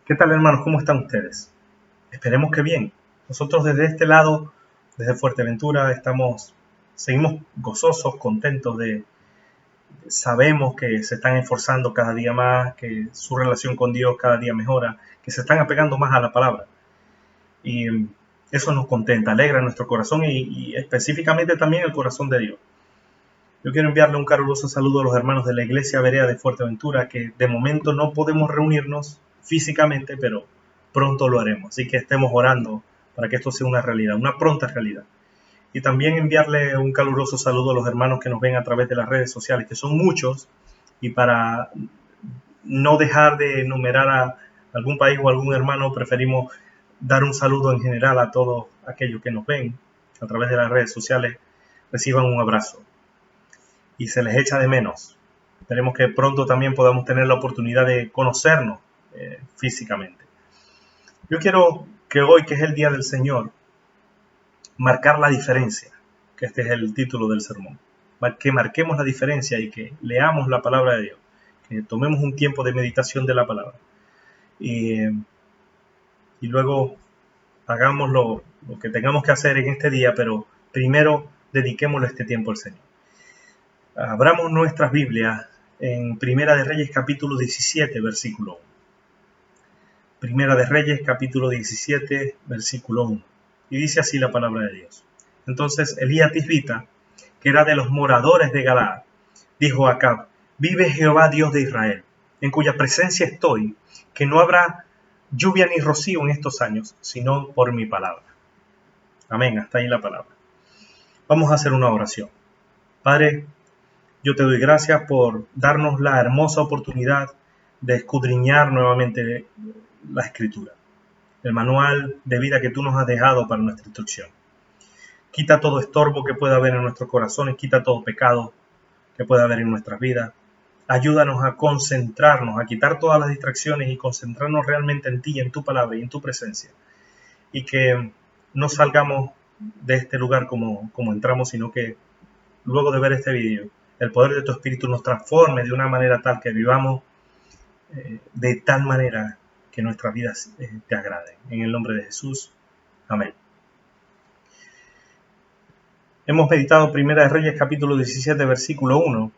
¿Qué tal, hermanos? ¿Cómo están ustedes? Esperemos que bien. Nosotros desde este lado, desde Fuerteventura, seguimos gozosos, contentos sabemos que se están esforzando cada día más, que su relación con Dios cada día mejora, que se están apegando más a la palabra. Y eso nos contenta, alegra nuestro corazón y específicamente también el corazón de Dios. Yo quiero enviarle un caluroso saludo a los hermanos de la Iglesia Berea de Fuerteventura, que de momento no podemos reunirnos físicamente, pero pronto lo haremos. Así que estemos orando para que esto sea una realidad, una pronta realidad. Y también enviarle un caluroso saludo a los hermanos que nos ven a través de las redes sociales, que son muchos, y para no dejar de enumerar a algún país o algún hermano, preferimos dar un saludo en general a todos aquellos que nos ven a través de las redes sociales. Reciban un abrazo y se les echa de menos. Esperemos que pronto también podamos tener la oportunidad de conocernos físicamente. Yo quiero que hoy, que es el Día del Señor, marcar la diferencia, que este es el título del sermón, que marquemos la diferencia y que leamos la palabra de Dios, que tomemos un tiempo de meditación de la palabra y luego hagamos lo que tengamos que hacer en este día, pero primero dediquémosle este tiempo al Señor. Abramos nuestras Biblias en Primera de Reyes capítulo 17, versículo 1. Primera de Reyes capítulo 17, versículo 1. Y dice así la palabra de Dios. Entonces Elías Tisbita, que era de los moradores de Galaad, dijo a Acab: vive Jehová Dios de Israel, en cuya presencia estoy, que no habrá lluvia ni rocío en estos años, sino por mi palabra. Amén, hasta ahí la palabra. Vamos a hacer una oración. Padre, yo te doy gracias por darnos la hermosa oportunidad de escudriñar nuevamente la Escritura, el manual de vida que tú nos has dejado para nuestra instrucción. Quita todo estorbo que pueda haber en nuestros corazones, quita todo pecado que pueda haber en nuestras vidas. Ayúdanos a concentrarnos, a quitar todas las distracciones y concentrarnos realmente en ti, en tu palabra y en tu presencia. Y que no salgamos de este lugar como entramos, sino que luego de ver este video, el poder de tu Espíritu nos transforme de una manera tal que vivamos de tal manera que nuestras vidas te agraden. En el nombre de Jesús. Amén. Hemos meditado Primera de Reyes capítulo 17, versículo 1.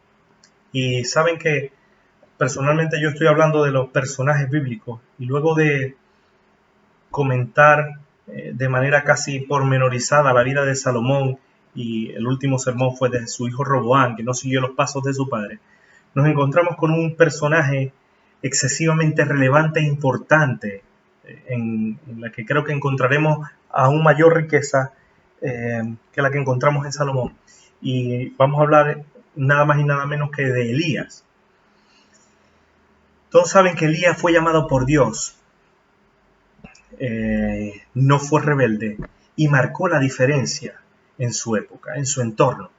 Y saben que personalmente yo estoy hablando de los personajes bíblicos. Y luego de comentar de manera casi pormenorizada la vida de Salomón, y el último sermón fue de su hijo Roboam, que no siguió los pasos de su padre, nos encontramos con un personaje excesivamente relevante e importante, en la que creo que encontraremos aún mayor riqueza que la que encontramos en Salomón. Y vamos a hablar nada más y nada menos que de Elías. Todos saben que Elías fue llamado por Dios, no fue rebelde y marcó la diferencia en su época, en su entorno.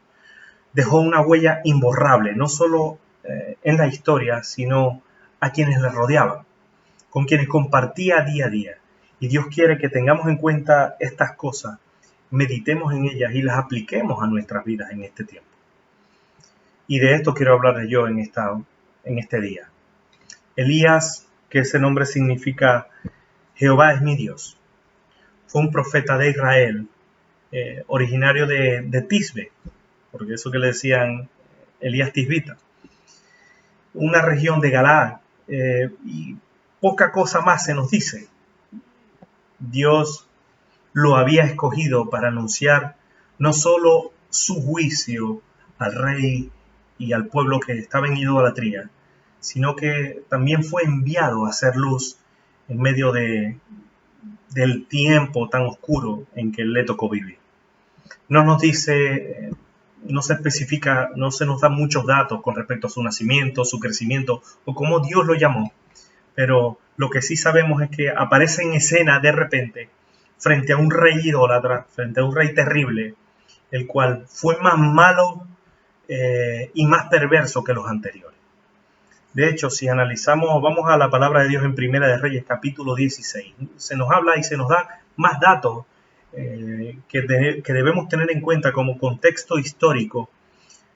Dejó una huella imborrable, no solo en la historia, sino a quienes le rodeaban, con quienes compartía día a día. Y Dios quiere que tengamos en cuenta estas cosas, meditemos en ellas y las apliquemos a nuestras vidas en este tiempo. Y de esto quiero hablarles yo en este día. Elías, que ese nombre significa Jehová es mi Dios, fue un profeta de Israel, originario de Tisbe, porque eso que le decían Elías Tisbita, una región de Galaad, y poca cosa más se nos dice. Dios lo había escogido para anunciar no solo su juicio al rey y al pueblo que estaba en idolatría, sino que también fue enviado a hacer luz en medio del tiempo tan oscuro en que le tocó vivir. No nos dice, no se especifica, no se nos dan muchos datos con respecto a su nacimiento, su crecimiento o cómo Dios lo llamó, pero lo que sí sabemos es que aparece en escena de repente frente a un rey idólatra, frente a un rey terrible, el cual fue más malo y más perverso que los anteriores. De hecho, si analizamos, vamos a la palabra de Dios en Primera de Reyes, capítulo 16, se nos habla y se nos da más datos que debemos tener en cuenta como contexto histórico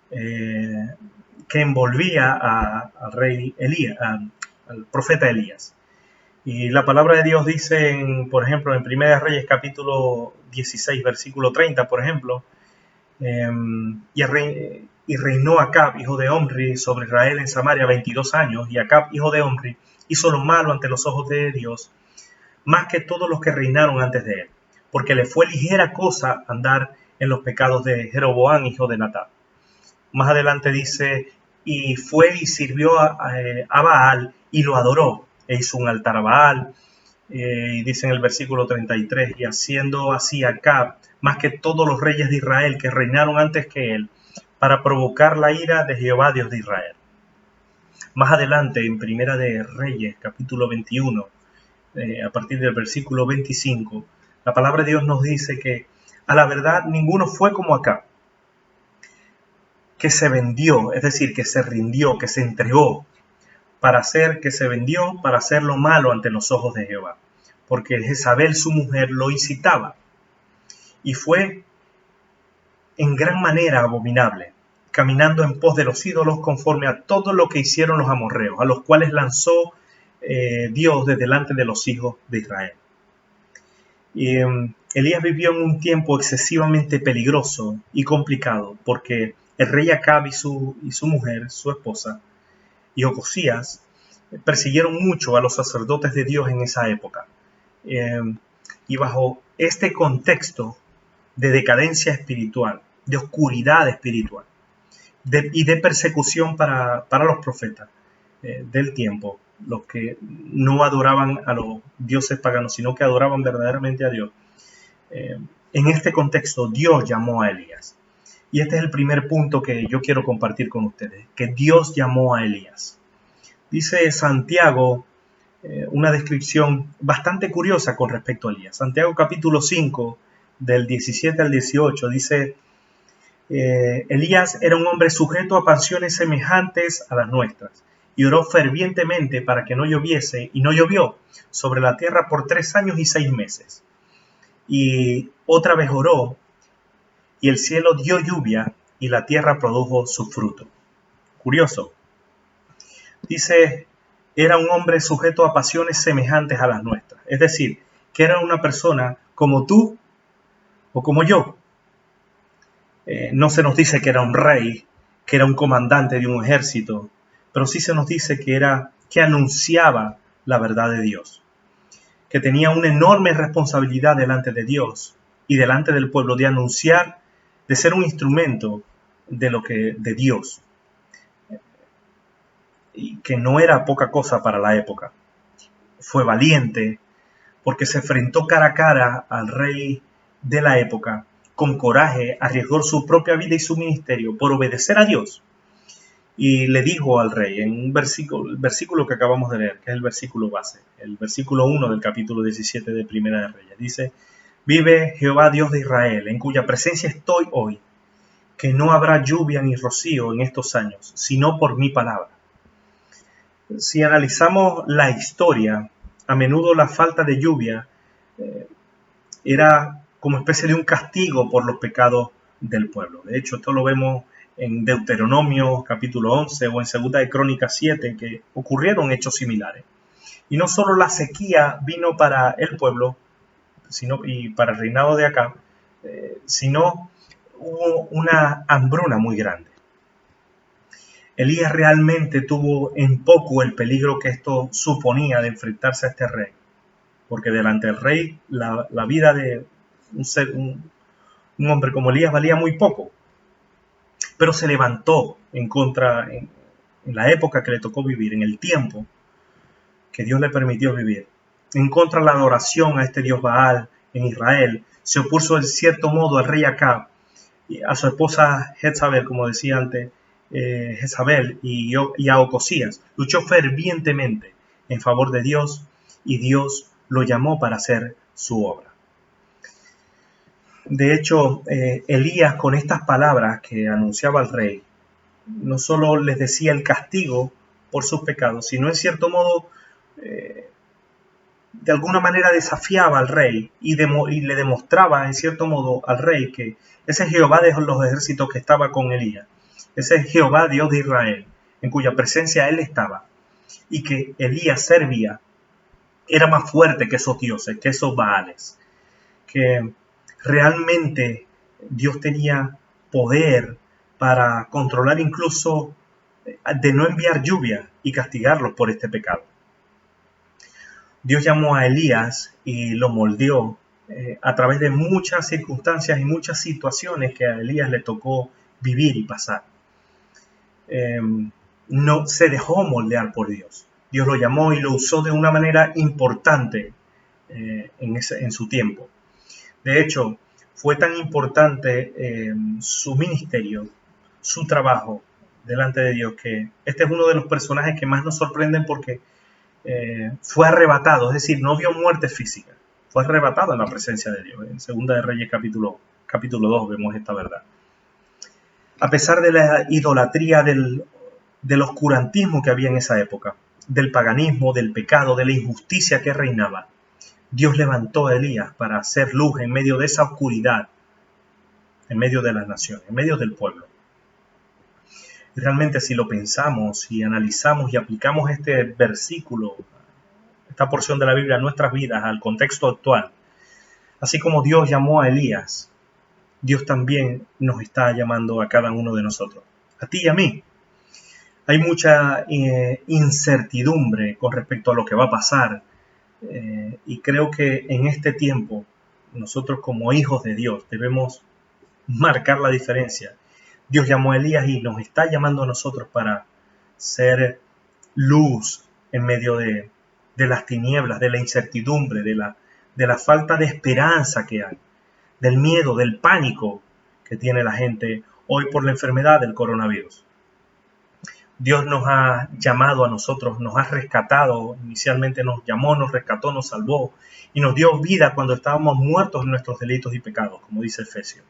que envolvía al rey Elías, al profeta Elías. Y la palabra de Dios dice, por ejemplo, en Primera de Reyes capítulo 16, versículo 30, por ejemplo, y reinó Acab, hijo de Omri, sobre Israel en Samaria 22 años, y Acab, hijo de Omri, hizo lo malo ante los ojos de Dios, más que todos los que reinaron antes de él, porque le fue ligera cosa andar en los pecados de Jeroboam, hijo de Natab. Más adelante dice, y fue y sirvió a Baal y lo adoró, e hizo un altar a Baal, y dice en el versículo 33, y haciendo así Acab, más que todos los reyes de Israel que reinaron antes que él, para provocar la ira de Jehová, Dios de Israel. Más adelante, en Primera de Reyes, capítulo 21, a partir del versículo 25, la palabra de Dios nos dice que a la verdad ninguno fue como Acab, que se vendió, es decir, que se rindió, que se entregó, para hacer lo malo ante los ojos de Jehová, porque Jezabel su mujer lo incitaba, y fue en gran manera abominable, caminando en pos de los ídolos conforme a todo lo que hicieron los amorreos, a los cuales lanzó Dios de delante de los hijos de Israel. Y Elías vivió en un tiempo excesivamente peligroso y complicado, porque el rey Acab y su mujer, su esposa, y Ocosías, persiguieron mucho a los sacerdotes de Dios en esa época. Y bajo este contexto de decadencia espiritual, de oscuridad espiritual, y de persecución para los profetas del tiempo, los que no adoraban a los dioses paganos, sino que adoraban verdaderamente a Dios. En este contexto, Dios llamó a Elías. Y este es el primer punto que yo quiero compartir con ustedes, que Dios llamó a Elías. Dice Santiago una descripción bastante curiosa con respecto a Elías. Santiago capítulo 5, del 17 al 18, dice, Elías era un hombre sujeto a pasiones semejantes a las nuestras, y oró fervientemente para que no lloviese, y no llovió sobre la tierra por 3 años y 6 meses. Y otra vez oró, y el cielo dio lluvia, y la tierra produjo su fruto. Curioso. Dice, era un hombre sujeto a pasiones semejantes a las nuestras. Es decir, que era una persona como tú o como yo. No se nos dice que era un rey, que era un comandante de un ejército, pero sí se nos dice que anunciaba la verdad de Dios, que tenía una enorme responsabilidad delante de Dios y delante del pueblo de anunciar, de ser un instrumento de Dios, y que no era poca cosa para la época. Fue valiente porque se enfrentó cara a cara al rey de la época, con coraje, arriesgó su propia vida y su ministerio por obedecer a Dios. Y le dijo al rey, en un el versículo que acabamos de leer, que es el versículo base, el versículo 1 del capítulo 17 de Primera de Reyes, dice, vive Jehová Dios de Israel, en cuya presencia estoy hoy, que no habrá lluvia ni rocío en estos años, sino por mi palabra. Si analizamos la historia, a menudo la falta de lluvia era como especie de un castigo por los pecados del pueblo. De hecho, esto lo vemos en Deuteronomio capítulo 11 o en Segunda de Crónicas 7, que ocurrieron hechos similares. Y no solo la sequía vino para el pueblo y para el reinado de Acab, sino hubo una hambruna muy grande. Elías realmente tuvo en poco el peligro que esto suponía de enfrentarse a este rey, porque delante del rey la vida de un hombre como Elías valía muy poco, pero se levantó en contra, en la época que le tocó vivir, en el tiempo que Dios le permitió vivir, en contra de la adoración a este dios Baal en Israel. Se opuso en cierto modo al rey Acab, a su esposa Jezabel, como decía antes, Jezabel, y a Ocosías. Luchó fervientemente en favor de Dios, y Dios lo llamó para hacer su obra. De hecho, Elías, con estas palabras que anunciaba al rey, no solo les decía el castigo por sus pecados, sino en cierto modo, de alguna manera desafiaba al rey y le demostraba en cierto modo al rey que ese Jehová de los ejércitos que estaba con Elías, ese Jehová Dios de Israel, en cuya presencia él estaba, y que Elías servía, era más fuerte que esos dioses, que esos Baales, que realmente Dios tenía poder para controlar incluso de no enviar lluvia y castigarlos por este pecado. Dios llamó a Elías y lo moldeó a través de muchas circunstancias y muchas situaciones que a Elías le tocó vivir y pasar. No se dejó moldear por Dios. Dios lo llamó y lo usó de una manera importante en su tiempo. De hecho, fue tan importante su ministerio, su trabajo delante de Dios, que este es uno de los personajes que más nos sorprenden porque fue arrebatado, es decir, no vio muerte física, fue arrebatado en la presencia de Dios. En Segunda de Reyes capítulo 2 vemos esta verdad. A pesar de la idolatría del oscurantismo que había en esa época, del paganismo, del pecado, de la injusticia que reinaba, Dios levantó a Elías para hacer luz en medio de esa oscuridad, en medio de las naciones, en medio del pueblo. Y realmente si lo pensamos y analizamos y aplicamos este versículo, esta porción de la Biblia a nuestras vidas, al contexto actual, así como Dios llamó a Elías, Dios también nos está llamando a cada uno de nosotros, a ti y a mí. Hay mucha incertidumbre con respecto a lo que va a pasar y creo que en este tiempo nosotros como hijos de Dios debemos marcar la diferencia. Dios llamó a Elías y nos está llamando a nosotros para ser luz en medio de las tinieblas, de la incertidumbre, de la falta de esperanza que hay, del miedo, del pánico que tiene la gente hoy por la enfermedad del coronavirus. Dios nos ha llamado a nosotros, nos ha rescatado, inicialmente nos llamó, nos rescató, nos salvó y nos dio vida cuando estábamos muertos en nuestros delitos y pecados, como dice Efesios.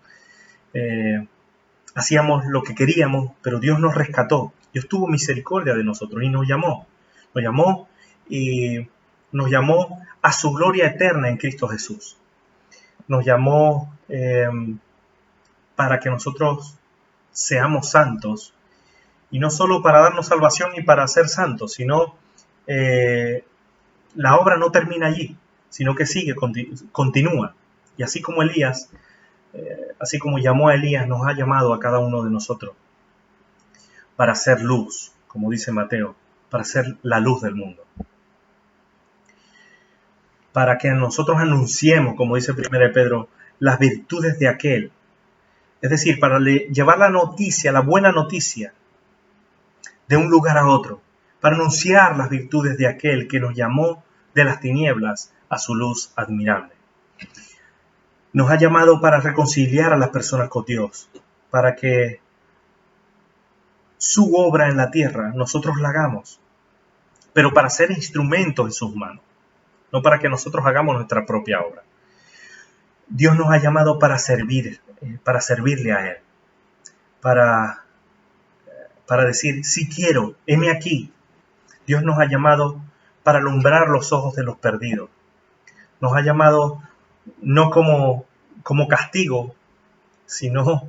Hacíamos lo que queríamos, pero Dios nos rescató. Dios tuvo misericordia de nosotros y nos llamó. Nos llamó y nos llamó a su gloria eterna en Cristo Jesús. Nos llamó para que nosotros seamos santos. Y no solo para darnos salvación y para ser santos, sino la obra no termina allí, sino que sigue, continúa. Y así como Elías, así como llamó a Elías, nos ha llamado a cada uno de nosotros para ser luz, como dice Mateo, para ser la luz del mundo. Para que nosotros anunciemos, como dice 1 Pedro, las virtudes de aquel. Es decir, para llevar la noticia, la buena noticia, de un lugar a otro, para anunciar las virtudes de aquel que nos llamó de las tinieblas a su luz admirable. Nos ha llamado para reconciliar a las personas con Dios, para que su obra en la tierra nosotros la hagamos, pero para ser instrumentos en sus manos, no para que nosotros hagamos nuestra propia obra. Dios nos ha llamado para servirle a Él, para decir, si quiero, heme aquí. Dios nos ha llamado para alumbrar los ojos de los perdidos. Nos ha llamado no como castigo, sino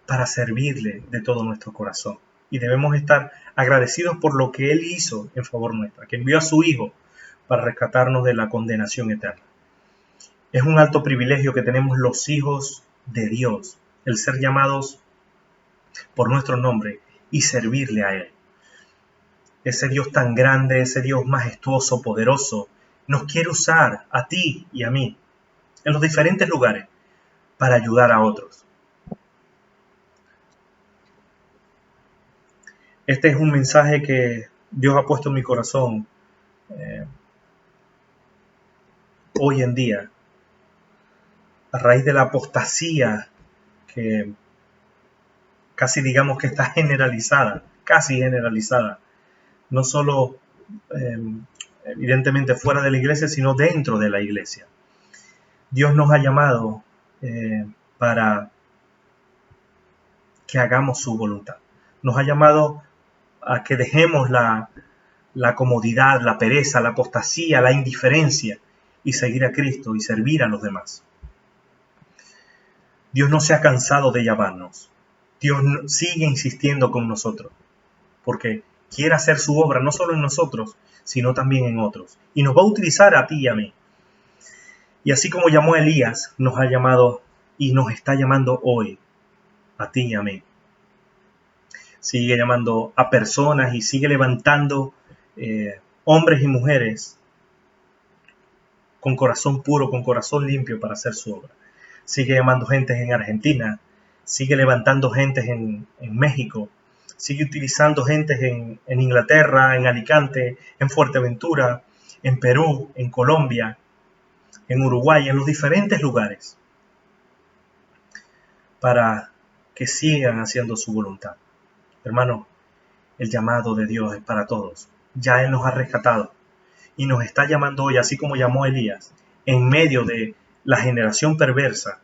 para servirle de todo nuestro corazón. Y debemos estar agradecidos por lo que Él hizo en favor nuestra, que envió a su Hijo para rescatarnos de la condenación eterna. Es un alto privilegio que tenemos los hijos de Dios, el ser llamados por nuestro nombre y servirle a Él. Ese Dios tan grande, ese Dios majestuoso, poderoso, nos quiere usar a ti y a mí en los diferentes lugares para ayudar a otros. Este es un mensaje que Dios ha puesto en mi corazón hoy en día, a raíz de la apostasía que casi digamos que está casi generalizada, no solo evidentemente fuera de la iglesia, sino dentro de la iglesia. Dios nos ha llamado para que hagamos su voluntad. Nos ha llamado a que dejemos la comodidad, la pereza, la apostasía, la indiferencia y seguir a Cristo y servir a los demás. Dios no se ha cansado de llamarnos. Dios sigue insistiendo con nosotros porque quiere hacer su obra no solo en nosotros, sino también en otros. Y nos va a utilizar a ti y a mí. Y así como llamó a Elías, nos ha llamado y nos está llamando hoy, a ti y a mí. Sigue llamando a personas y sigue levantando hombres y mujeres con corazón puro, con corazón limpio para hacer su obra. Sigue llamando gentes en Argentina, sigue levantando gentes en México, sigue utilizando gentes en Inglaterra, en Alicante, en Fuerteventura, en Perú, en Colombia, en Uruguay, en los diferentes lugares, para que sigan haciendo su voluntad. Hermano, el llamado de Dios es para todos. Ya Él nos ha rescatado y nos está llamando hoy, así como llamó a Elías, en medio de la generación perversa,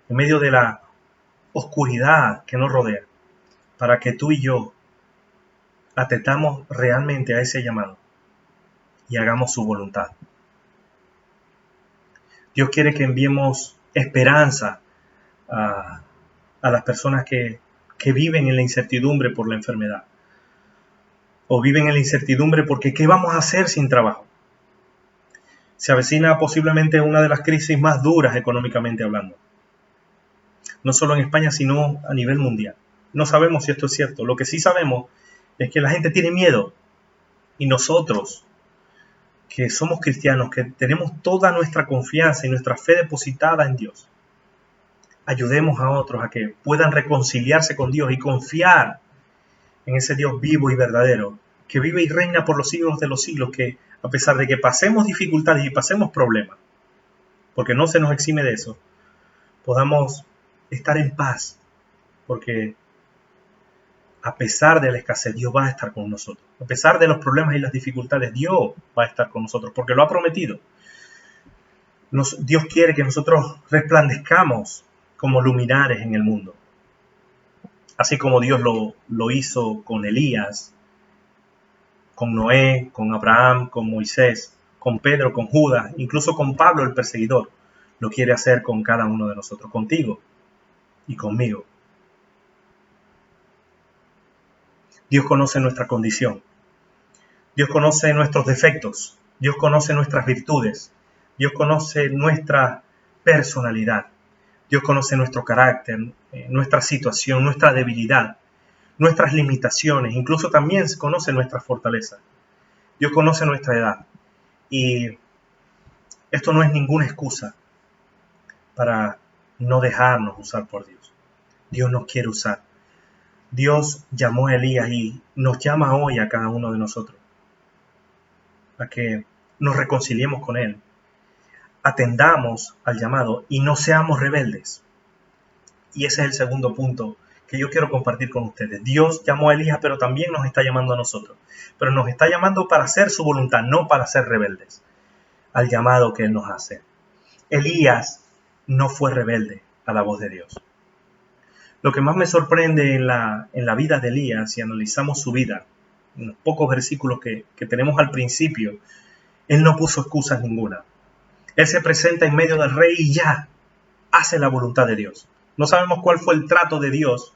en medio de la oscuridad que nos rodea, para que tú y yo atendamos realmente a ese llamado y hagamos su voluntad. Dios quiere que enviemos esperanza a las personas que viven en la incertidumbre por la enfermedad, o viven en la incertidumbre porque ¿qué vamos a hacer sin trabajo? Se avecina posiblemente una de las crisis más duras económicamente hablando, no solo en España, sino a nivel mundial. No sabemos si esto es cierto. Lo que sí sabemos es que la gente tiene miedo, y nosotros, que somos cristianos, que tenemos toda nuestra confianza y nuestra fe depositada en Dios, ayudemos a otros a que puedan reconciliarse con Dios y confiar en ese Dios vivo y verdadero, que vive y reina por los siglos de los siglos, que a pesar de que pasemos dificultades y pasemos problemas, porque no se nos exime de eso, podamos estar en paz, porque a pesar de la escasez, Dios va a estar con nosotros. A pesar de los problemas y las dificultades, Dios va a estar con nosotros, porque lo ha prometido. Dios quiere que nosotros resplandezcamos como luminares en el mundo. Así como Dios lo hizo con Elías, con Noé, con Abraham, con Moisés, con Pedro, con Judas, incluso con Pablo el perseguidor, lo quiere hacer con cada uno de nosotros, contigo y conmigo. Dios conoce nuestra condición. Dios conoce nuestros defectos. Dios conoce nuestras virtudes. Dios conoce nuestra personalidad. Dios conoce nuestro carácter, nuestra situación, nuestra debilidad, nuestras limitaciones. Incluso también conoce nuestras fortalezas. Dios conoce nuestra edad. Y esto no es ninguna excusa para no dejarnos usar por Dios. Dios nos quiere usar. Dios llamó a Elías y nos llama hoy a cada uno de nosotros a que nos reconciliemos con Él, atendamos al llamado y no seamos rebeldes. Y ese es el segundo punto que yo quiero compartir con ustedes. Dios llamó a Elías, pero también nos está llamando a nosotros. Pero nos está llamando para hacer su voluntad, no para ser rebeldes al llamado que Él nos hace. Elías no fue rebelde a la voz de Dios. Lo que más me sorprende en la vida de Elías, si analizamos su vida, en los pocos versículos que tenemos al principio, él no puso excusas ninguna. Él se presenta en medio del rey y ya hace la voluntad de Dios. No sabemos cuál fue el trato de Dios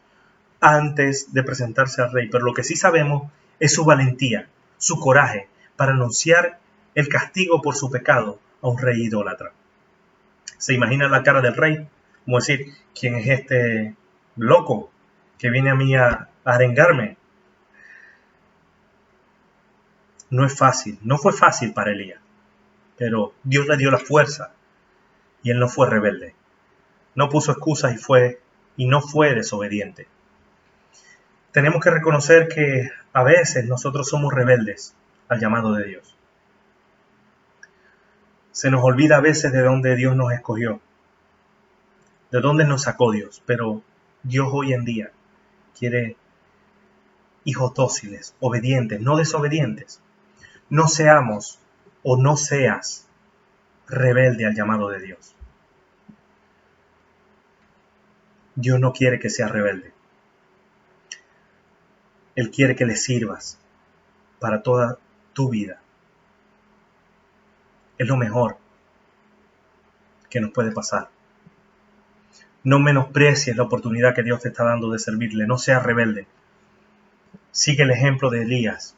antes de presentarse al rey, pero lo que sí sabemos es su valentía, su coraje para anunciar el castigo por su pecado a un rey idólatra. ¿Se imagina la cara del rey? Como decir, ¿quién es este loco que viene a mí a arengarme? No es fácil, no fue fácil para Elías, pero Dios le dio la fuerza y él no fue rebelde. No puso excusas y no fue desobediente. Tenemos que reconocer que a veces nosotros somos rebeldes al llamado de Dios. Se nos olvida a veces de dónde Dios nos escogió, de dónde nos sacó Dios, pero Dios hoy en día quiere hijos dóciles, obedientes, no desobedientes. No seamos o no seas rebelde al llamado de Dios. Dios no quiere que seas rebelde. Él quiere que le sirvas para toda tu vida. Es lo mejor que nos puede pasar. No menosprecies la oportunidad que Dios te está dando de servirle. No seas rebelde. Sigue el ejemplo de Elías.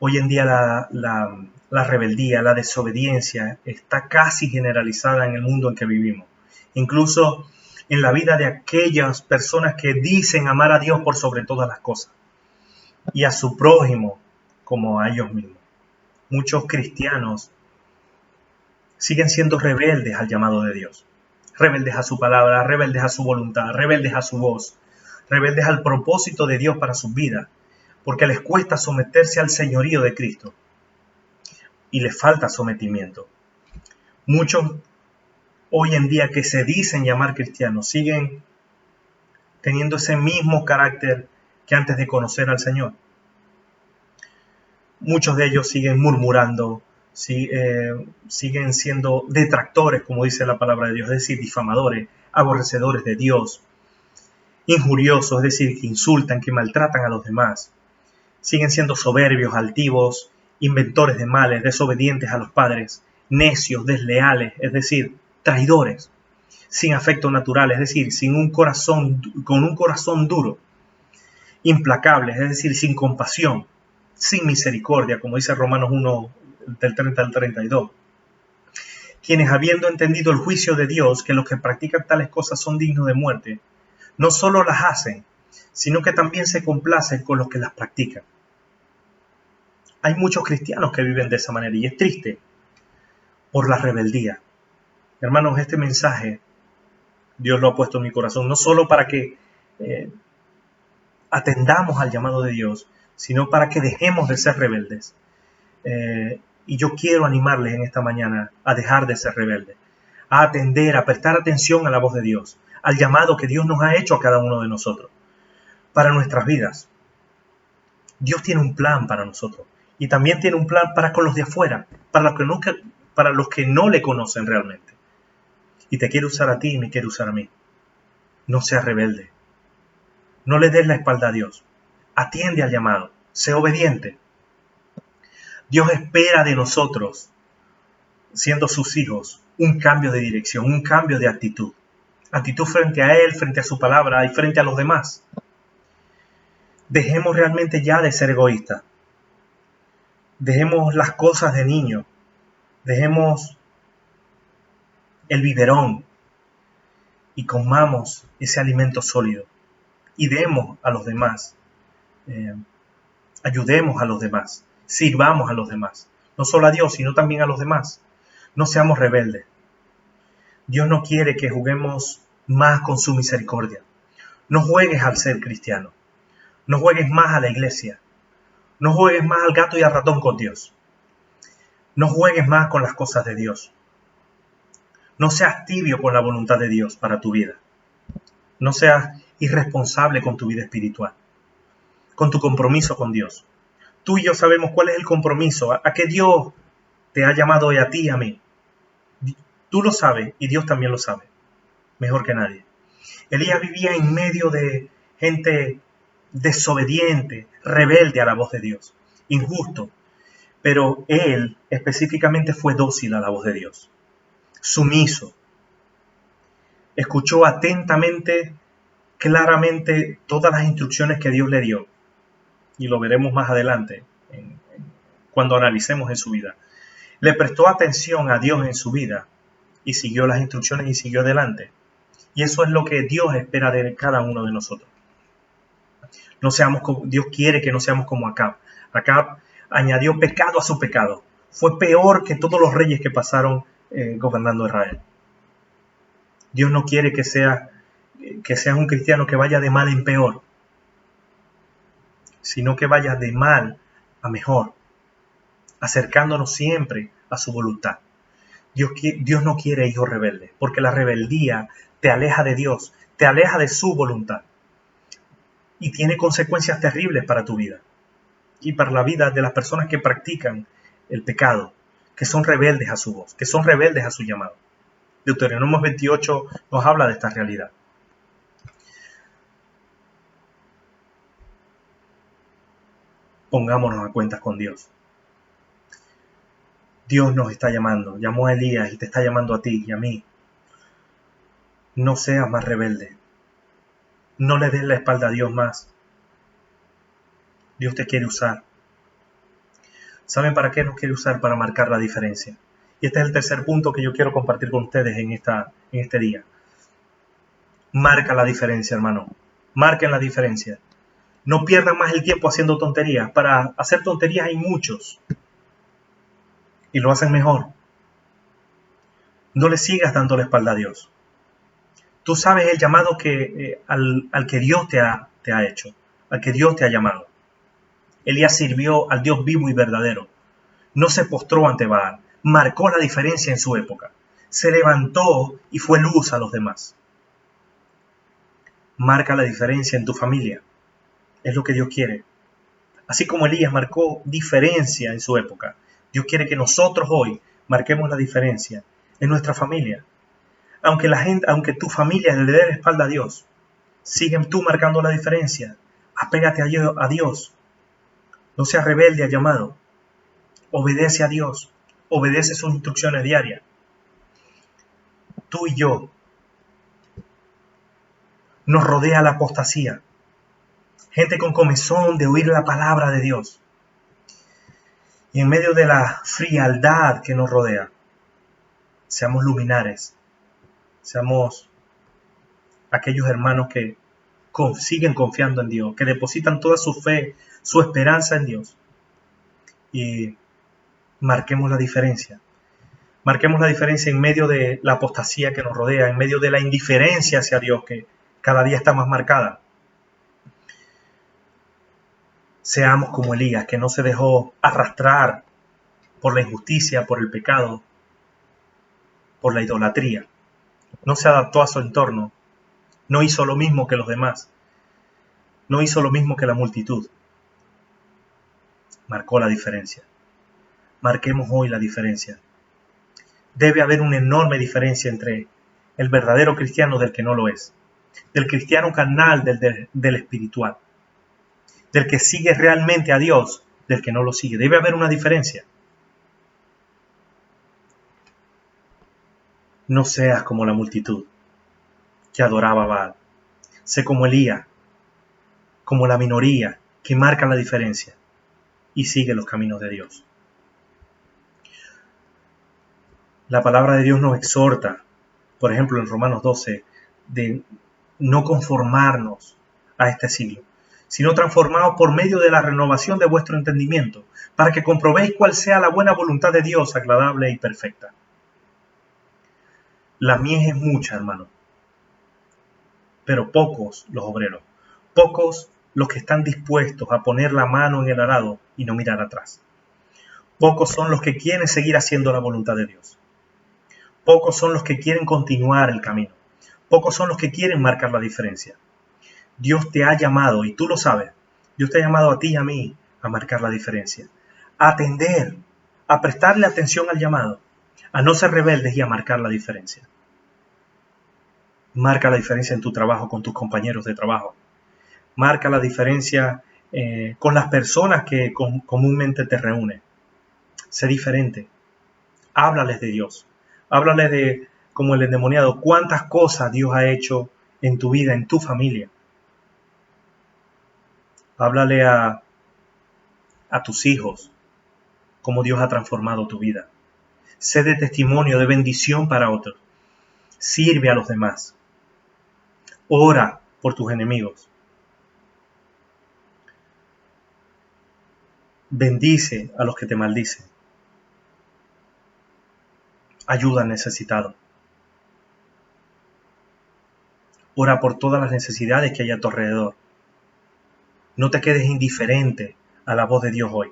Hoy en día la rebeldía, la desobediencia está casi generalizada en el mundo en que vivimos. Incluso en la vida de aquellas personas que dicen amar a Dios por sobre todas las cosas y a su prójimo como a ellos mismos. Muchos cristianos siguen siendo rebeldes al llamado de Dios, rebeldes a su palabra, rebeldes a su voluntad, rebeldes a su voz, rebeldes al propósito de Dios para sus vidas, porque les cuesta someterse al señorío de Cristo y les falta sometimiento. Muchos hoy en día que se dicen llamar cristianos siguen teniendo ese mismo carácter que antes de conocer al Señor. Muchos de ellos siguen murmurando, siguen siendo detractores, como dice la palabra de Dios, es decir, difamadores, aborrecedores de Dios, injuriosos, es decir, que insultan, que maltratan a los demás. Siguen siendo soberbios, altivos, inventores de males, desobedientes a los padres, necios, desleales, es decir, traidores, sin afecto natural, es decir, con un corazón duro, implacables, es decir, sin compasión, sin misericordia, como dice Romanos 1, del 30 al 32. Quienes, habiendo entendido el juicio de Dios, que los que practican tales cosas son dignos de muerte, no solo las hacen, sino que también se complacen con los que las practican. Hay muchos cristianos que viven de esa manera y es triste por la rebeldía. Hermanos, este mensaje Dios lo ha puesto en mi corazón, no solo para que atendamos al llamado de Dios, sino para que dejemos de ser rebeldes. Y yo quiero animarles en esta mañana a dejar de ser rebeldes, a atender, a prestar atención a la voz de Dios, al llamado que Dios nos ha hecho a cada uno de nosotros, para nuestras vidas. Dios tiene un plan para nosotros y también tiene un plan para con los de afuera, para los que no le conocen realmente. Y te quiere usar a ti y me quiere usar a mí. No seas rebelde. No le des la espalda a Dios. Atiende al llamado. Sé obediente. Dios espera de nosotros, siendo sus hijos, un cambio de dirección, un cambio de actitud. Actitud frente a Él, frente a su palabra y frente a los demás. Dejemos realmente ya de ser egoístas. Dejemos las cosas de niño. Dejemos el biberón y comamos ese alimento sólido. Y demos a los demás. Ayudemos a los demás. Sirvamos a los demás. No solo a Dios, sino también a los demás. No seamos rebeldes. Dios no quiere que juguemos más con su misericordia. No juegues al ser cristiano. No juegues más a la iglesia. No juegues más al gato y al ratón con Dios. No juegues más con las cosas de Dios. No seas tibio con la voluntad de Dios para tu vida. No seas irresponsable con tu vida espiritual, con tu compromiso con Dios. Tú y yo sabemos cuál es el compromiso, a qué Dios te ha llamado hoy a ti y a mí. Tú lo sabes y Dios también lo sabe, mejor que nadie. Elías vivía en medio de gente desobediente, rebelde a la voz de Dios, injusto, pero él específicamente fue dócil a la voz de Dios, sumiso. Escuchó atentamente, claramente todas las instrucciones que Dios le dio, y lo veremos más adelante cuando analicemos en su vida. Le prestó atención a Dios en su vida y siguió las instrucciones y siguió adelante. Y eso es lo que Dios espera de cada uno de nosotros. Dios quiere que no seamos como Acab. Acab añadió pecado a su pecado. Fue peor que todos los reyes que pasaron gobernando Israel. Dios no quiere que seas un cristiano que vaya de mal en peor, sino que vaya de mal a mejor, acercándonos siempre a su voluntad. Dios no quiere hijos rebeldes, porque la rebeldía te aleja de Dios, te aleja de su voluntad y tiene consecuencias terribles para tu vida y para la vida de las personas que practican el pecado, que son rebeldes a su voz, que son rebeldes a su llamado. Deuteronomio 28 nos habla de esta realidad. Pongámonos a cuentas con Dios. Dios nos está llamando, llamó a Elías y te está llamando a ti y a mí. No seas más rebelde. No le des la espalda a Dios más. Dios te quiere usar. ¿Saben para qué nos quiere usar? Para marcar la diferencia. Y este es el tercer punto que yo quiero compartir con ustedes en este día. Marca la diferencia, hermano. Marquen la diferencia. No pierdan más el tiempo haciendo tonterías. Para hacer tonterías hay muchos. Y lo hacen mejor. No le sigas dando la espalda a Dios. Tú sabes el llamado al que Dios te ha hecho. Al que Dios te ha llamado. Elías sirvió al Dios vivo y verdadero. No se postró ante Baal. Marcó la diferencia en su época. Se levantó y fue luz a los demás. Marca la diferencia en tu familia. Es lo que Dios quiere. Así como Elías marcó diferencia en su época, Dios quiere que nosotros hoy marquemos la diferencia en nuestra familia. Aunque tu familia le dé la espalda a Dios, sigue tú marcando la diferencia. Apégate a Dios. No seas rebelde al llamado. Obedece a Dios. Obedece sus instrucciones diarias. Tú y yo nos rodea la apostasía. Gente con comezón de oír la palabra de Dios. Y en medio de la frialdad que nos rodea, seamos luminares. Seamos aquellos hermanos que siguen confiando en Dios, que depositan toda su fe, su esperanza en Dios. Y marquemos la diferencia. Marquemos la diferencia en medio de la apostasía que nos rodea, en medio de la indiferencia hacia Dios que cada día está más marcada. Seamos como Elías, que no se dejó arrastrar por la injusticia, por el pecado, por la idolatría. No se adaptó a su entorno. No hizo lo mismo que los demás. No hizo lo mismo que la multitud. Marcó la diferencia. Marquemos hoy la diferencia. Debe haber una enorme diferencia entre el verdadero cristiano del que no lo es. Del cristiano carnal, del espiritual. Del que sigue realmente a Dios, del que no lo sigue. Debe haber una diferencia. No seas como la multitud que adoraba a Baal. Sé como Elías, como la minoría que marca la diferencia y sigue los caminos de Dios. La palabra de Dios nos exhorta, por ejemplo en Romanos 12, de no conformarnos a este siglo, sino transformados por medio de la renovación de vuestro entendimiento, para que comprobéis cuál sea la buena voluntad de Dios, agradable y perfecta. La mies es mucha, hermano, pero pocos los obreros, pocos los que están dispuestos a poner la mano en el arado y no mirar atrás. Pocos son los que quieren seguir haciendo la voluntad de Dios. Pocos son los que quieren continuar el camino. Pocos son los que quieren marcar la diferencia. Dios te ha llamado, y tú lo sabes, Dios te ha llamado a ti y a mí a marcar la diferencia. A atender, a prestarle atención al llamado, a no ser rebeldes y a marcar la diferencia. Marca la diferencia en tu trabajo con tus compañeros de trabajo. Marca la diferencia con las personas que comúnmente te reúnen. Sé diferente. Háblales de Dios. Háblales de, como el endemoniado, cuántas cosas Dios ha hecho en tu vida, en tu familia. Háblale a tus hijos cómo Dios ha transformado tu vida. Sé de testimonio, de bendición para otros. Sirve a los demás. Ora por tus enemigos. Bendice a los que te maldicen. Ayuda al necesitado. Ora por todas las necesidades que hay a tu alrededor. No te quedes indiferente a la voz de Dios hoy.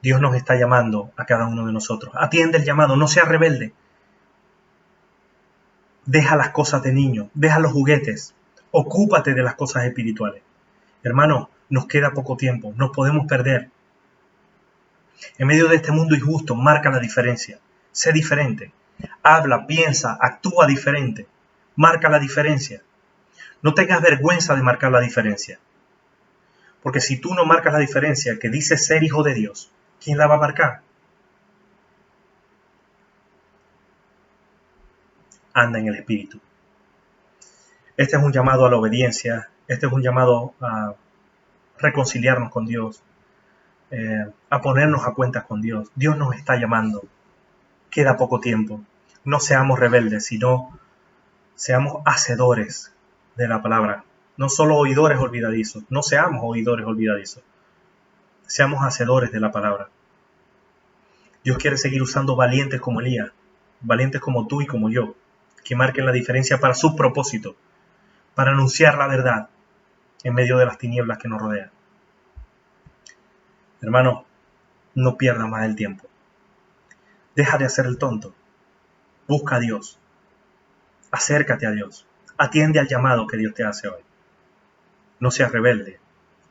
Dios nos está llamando a cada uno de nosotros. Atiende el llamado, no seas rebelde. Deja las cosas de niño, deja los juguetes. Ocúpate de las cosas espirituales. Hermano, nos queda poco tiempo, nos podemos perder. En medio de este mundo injusto, marca la diferencia. Sé diferente. Habla, piensa, actúa diferente. Marca la diferencia. No tengas vergüenza de marcar la diferencia. Porque si tú no marcas la diferencia que dice ser hijo de Dios, ¿quién la va a marcar? Anda en el Espíritu. Este es un llamado a la obediencia. Este es un llamado a reconciliarnos con Dios. a ponernos a cuentas con Dios. Dios nos está llamando. Queda poco tiempo. No seamos rebeldes, sino seamos hacedores de la palabra. No solo oidores olvidadizos. No seamos oidores olvidadizos. Seamos hacedores de la palabra. Dios quiere seguir usando valientes como Elías, valientes como tú y como yo, que marquen la diferencia para su propósito, para anunciar la verdad en medio de las tinieblas que nos rodean. Hermano, no pierdas más el tiempo. Deja de hacer el tonto. Busca a Dios. Acércate a Dios. Atiende al llamado que Dios te hace hoy. No seas rebelde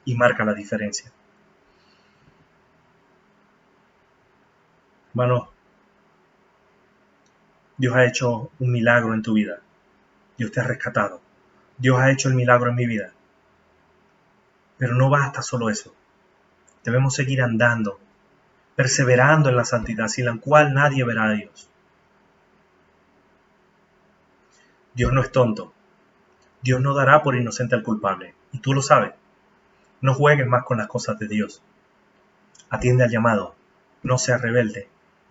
y marca la diferencia. Hermano, Dios ha hecho un milagro en tu vida. Dios te ha rescatado. Dios ha hecho el milagro en mi vida. Pero no basta solo eso. Debemos seguir andando, perseverando en la santidad, sin la cual nadie verá a Dios. Dios no es tonto. Dios no dará por inocente al culpable. Y tú lo sabes. No juegues más con las cosas de Dios. Atiende al llamado. No seas rebelde.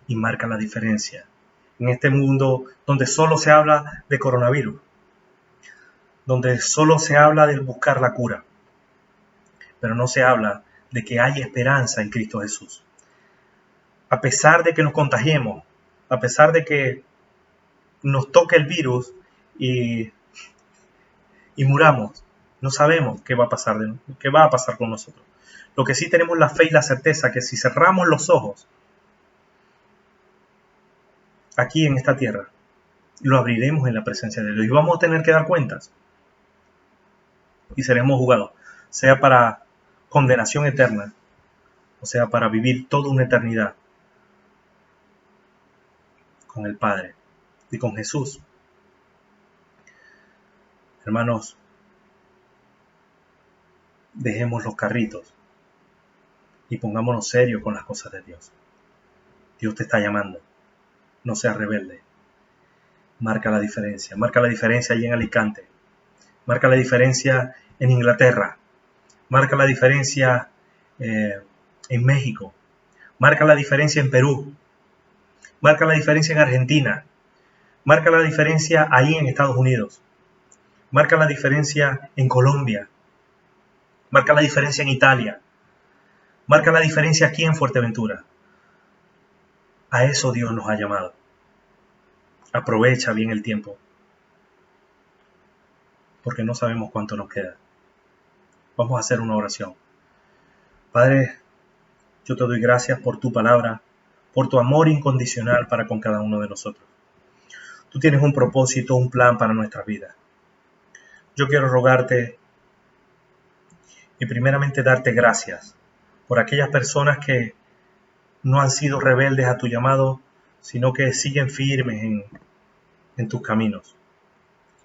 Y marca la diferencia. En este mundo donde solo se habla de coronavirus. Donde solo se habla de buscar la cura. Pero no se habla de que hay esperanza en Cristo Jesús. A pesar de que nos contagiemos, a pesar de que nos toque el virus y muramos, no sabemos qué va a pasar con nosotros. Lo que sí tenemos la fe y la certeza que si cerramos los ojos aquí en esta tierra, lo abriremos en la presencia de Dios y vamos a tener que dar cuentas y seremos juzgados, sea para condenación eterna o sea para vivir toda una eternidad con el Padre y con Jesús. Hermanos, dejemos los carritos y pongámonos serios con las cosas de Dios. Dios te está llamando. No seas rebelde. Marca la diferencia. Marca la diferencia allí en Alicante. Marca la diferencia en Inglaterra. Marca la diferencia en México. Marca la diferencia en Perú. Marca la diferencia en Argentina. Marca la diferencia ahí en Estados Unidos. Marca la diferencia en Colombia. Marca la diferencia en Italia. Marca la diferencia aquí en Fuerteventura. A eso Dios nos ha llamado. Aprovecha bien el tiempo. Porque no sabemos cuánto nos queda. Vamos a hacer una oración. Padre, yo te doy gracias por tu palabra, por tu amor incondicional para con cada uno de nosotros. Tú tienes un propósito, un plan para nuestras vidas. Yo quiero rogarte y primeramente darte gracias por aquellas personas que no han sido rebeldes a tu llamado, sino que siguen firmes en tus caminos.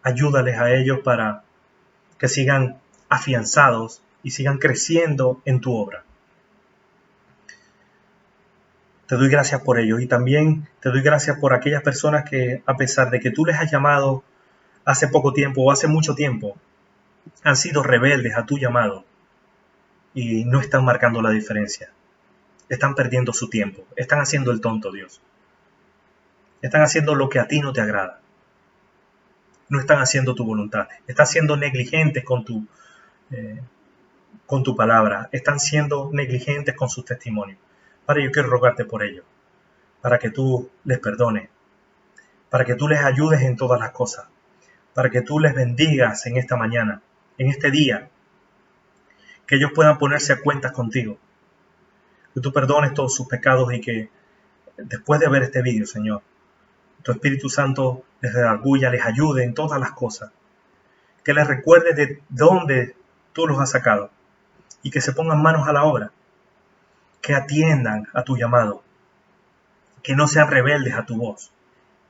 Ayúdales a ellos para que sigan afianzados y sigan creciendo en tu obra. Te doy gracias por ellos y también te doy gracias por aquellas personas que, a pesar de que tú les has llamado hace poco tiempo o hace mucho tiempo, han sido rebeldes a tu llamado y no están marcando la diferencia. Están perdiendo su tiempo, están haciendo el tonto, Dios. Están haciendo lo que a ti no te agrada. No están haciendo tu voluntad. Están siendo negligentes con tu palabra. Están siendo negligentes con sus testimonios. Padre, yo quiero rogarte por ellos, para que tú les perdones, para que tú les ayudes en todas las cosas, para que tú les bendigas en esta mañana, en este día, que ellos puedan ponerse a cuentas contigo, que tú perdones todos sus pecados y que después de ver este vídeo, Señor, tu Espíritu Santo les redarguya, les ayude en todas las cosas, que les recuerdes de dónde tú los has sacado y que se pongan manos a la obra, que atiendan a tu llamado, que no sean rebeldes a tu voz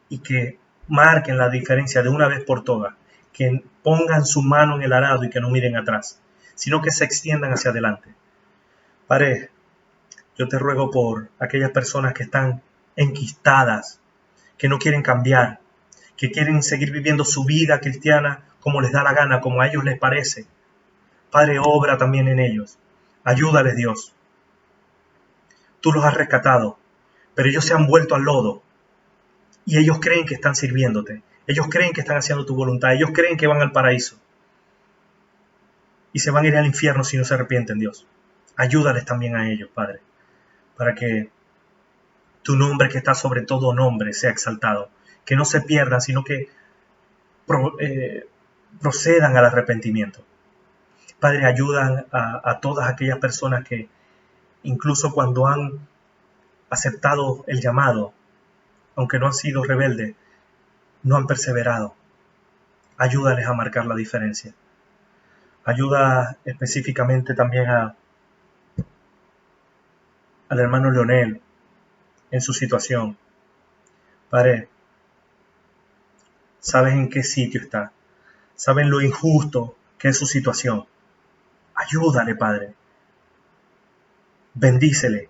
y que marquen la diferencia de una vez por todas, que pongan su mano en el arado y que no miren atrás, sino que se extiendan hacia adelante. Padre, yo te ruego por aquellas personas que están enquistadas, que no quieren cambiar, que quieren seguir viviendo su vida cristiana como les da la gana, como a ellos les parece. Padre, obra también en ellos. Ayúdales, Dios. Tú los has rescatado, pero ellos se han vuelto al lodo y ellos creen que están sirviéndote. Ellos creen que están haciendo tu voluntad. Ellos creen que van al paraíso y se van a ir al infierno si no se arrepienten, Dios. Ayúdales también a ellos, Padre, para que tu nombre que está sobre todo nombre sea exaltado. Que no se pierdan, sino que procedan al arrepentimiento. Padre, ayudan a todas aquellas personas que incluso cuando han aceptado el llamado, aunque no han sido rebeldes, no han perseverado. Ayúdales a marcar la diferencia. Ayuda específicamente también al hermano Leonel en su situación. Padre, sabes en qué sitio está. Saben lo injusto que es su situación. Ayúdale, Padre. Bendícele.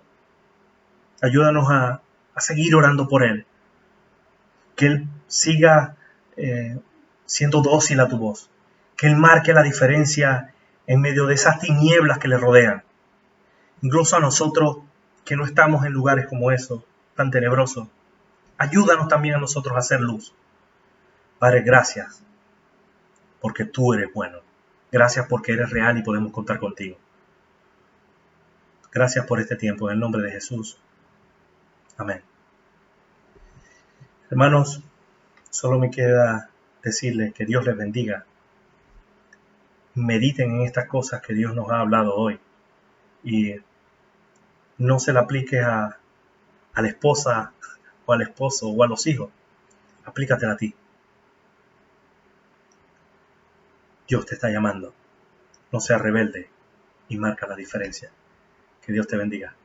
Ayúdanos a seguir orando por él. Que él siga siendo dócil a tu voz. Que él marque la diferencia en medio de esas tinieblas que le rodean. Incluso a nosotros que no estamos en lugares como esos, tan tenebrosos. Ayúdanos también a nosotros a hacer luz. Padre, gracias, porque tú eres bueno. Gracias porque eres real y podemos contar contigo. Gracias por este tiempo, en el nombre de Jesús. Amén. Hermanos, solo me queda decirles que Dios les bendiga. Mediten en estas cosas que Dios nos ha hablado hoy y no se la aplique a la esposa o al esposo o a los hijos. Aplícatela a ti. Dios te está llamando. No seas rebelde y marca la diferencia. Que Dios te bendiga.